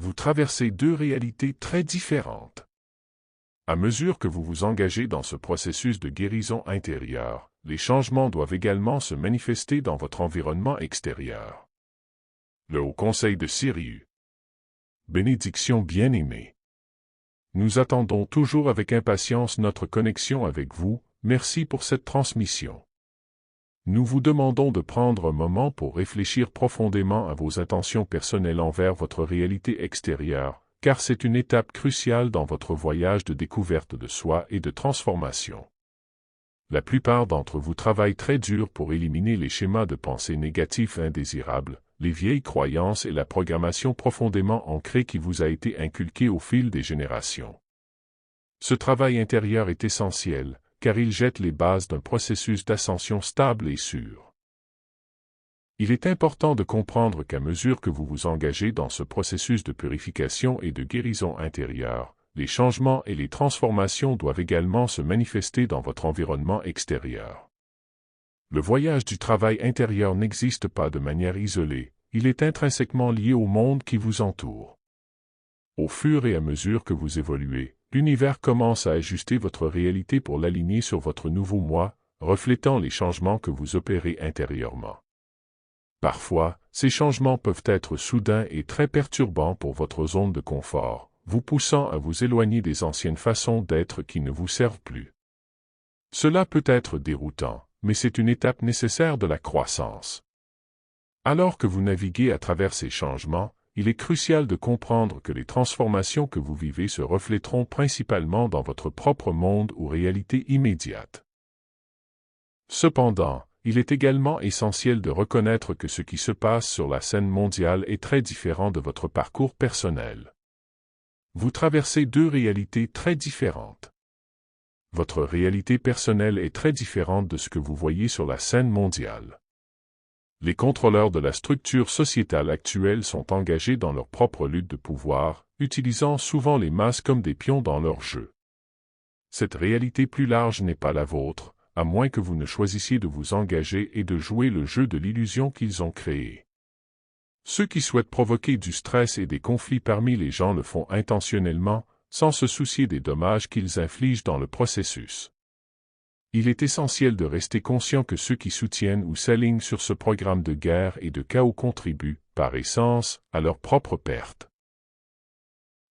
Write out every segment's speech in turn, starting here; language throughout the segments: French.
Vous traversez deux réalités très différentes. À mesure que vous vous engagez dans ce processus de guérison intérieure, les changements doivent également se manifester dans votre environnement extérieur. Le Haut Conseil de Sirius. Bénédiction bien-aimée. Nous attendons toujours avec impatience notre connexion avec vous, merci pour cette transmission. Nous vous demandons de prendre un moment pour réfléchir profondément à vos intentions personnelles envers votre réalité extérieure, car c'est une étape cruciale dans votre voyage de découverte de soi et de transformation. La plupart d'entre vous travaillent très dur pour éliminer les schémas de pensée négatifs indésirables, les vieilles croyances et la programmation profondément ancrée qui vous a été inculquée au fil des générations. Ce travail intérieur est essentiel, car il jette les bases d'un processus d'ascension stable et sûr. Il est important de comprendre qu'à mesure que vous vous engagez dans ce processus de purification et de guérison intérieure, les changements et les transformations doivent également se manifester dans votre environnement extérieur. Le voyage du travail intérieur n'existe pas de manière isolée, il est intrinsèquement lié au monde qui vous entoure. Au fur et à mesure que vous évoluez, l'univers commence à ajuster votre réalité pour l'aligner sur votre nouveau moi, reflétant les changements que vous opérez intérieurement. Parfois, ces changements peuvent être soudains et très perturbants pour votre zone de confort, vous poussant à vous éloigner des anciennes façons d'être qui ne vous servent plus. Cela peut être déroutant, mais c'est une étape nécessaire de la croissance. Alors que vous naviguez à travers ces changements, il est crucial de comprendre que les transformations que vous vivez se reflèteront principalement dans votre propre monde ou réalité immédiate. Cependant, il est également essentiel de reconnaître que ce qui se passe sur la scène mondiale est très différent de votre parcours personnel. Vous traversez deux réalités très différentes. Votre réalité personnelle est très différente de ce que vous voyez sur la scène mondiale. Les contrôleurs de la structure sociétale actuelle sont engagés dans leur propre lutte de pouvoir, utilisant souvent les masses comme des pions dans leur jeu. Cette réalité plus large n'est pas la vôtre, à moins que vous ne choisissiez de vous engager et de jouer le jeu de l'illusion qu'ils ont créé. Ceux qui souhaitent provoquer du stress et des conflits parmi les gens le font intentionnellement, sans se soucier des dommages qu'ils infligent dans le processus. Il est essentiel de rester conscient que ceux qui soutiennent ou s'alignent sur ce programme de guerre et de chaos contribuent, par essence, à leur propre perte.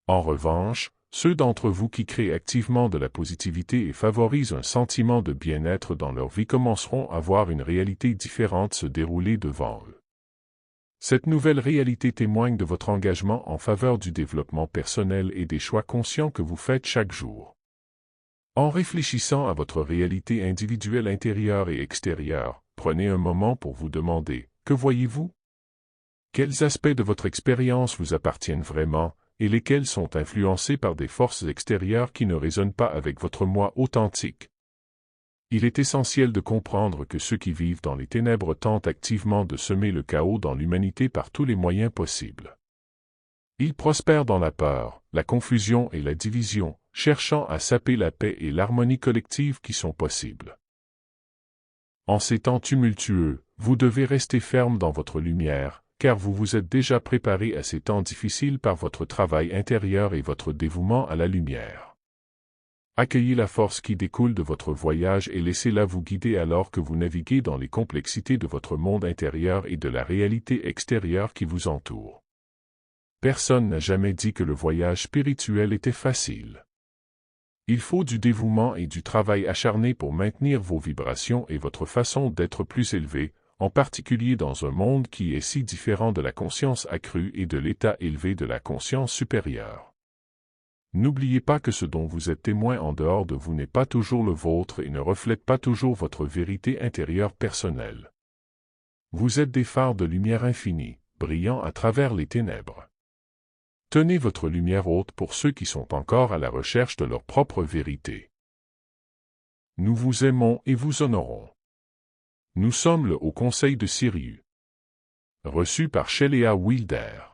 En revanche, ceux d'entre vous qui créent activement de la positivité et favorisent un sentiment de bien-être dans leur vie commenceront à voir une réalité différente se dérouler devant eux. Cette nouvelle réalité témoigne de votre engagement en faveur du développement personnel et des choix conscients que vous faites chaque jour. En réfléchissant à votre réalité individuelle intérieure et extérieure, prenez un moment pour vous demander, que voyez-vous? Quels aspects de votre expérience vous appartiennent vraiment, et lesquels sont influencés par des forces extérieures qui ne résonnent pas avec votre moi authentique? Il est essentiel de comprendre que ceux qui vivent dans les ténèbres tentent activement de semer le chaos dans l'humanité par tous les moyens possibles. Ils prospèrent dans la peur, la confusion et la division, cherchant à saper la paix et l'harmonie collective qui sont possibles. En ces temps tumultueux, vous devez rester ferme dans votre lumière, car vous vous êtes déjà préparé à ces temps difficiles par votre travail intérieur et votre dévouement à la lumière. Accueillez la force qui découle de votre voyage et laissez-la vous guider alors que vous naviguez dans les complexités de votre monde intérieur et de la réalité extérieure qui vous entoure. Personne n'a jamais dit que le voyage spirituel était facile. Il faut du dévouement et du travail acharné pour maintenir vos vibrations et votre façon d'être plus élevée, en particulier dans un monde qui est si différent de la conscience accrue et de l'état élevé de la conscience supérieure. N'oubliez pas que ce dont vous êtes témoin en dehors de vous n'est pas toujours le vôtre et ne reflète pas toujours votre vérité intérieure personnelle. Vous êtes des phares de lumière infinie, brillant à travers les ténèbres. Tenez votre lumière haute pour ceux qui sont encore à la recherche de leur propre vérité. Nous vous aimons et vous honorons. Nous sommes le Haut Conseil de Sirius. Reçu par Shelley Wilder.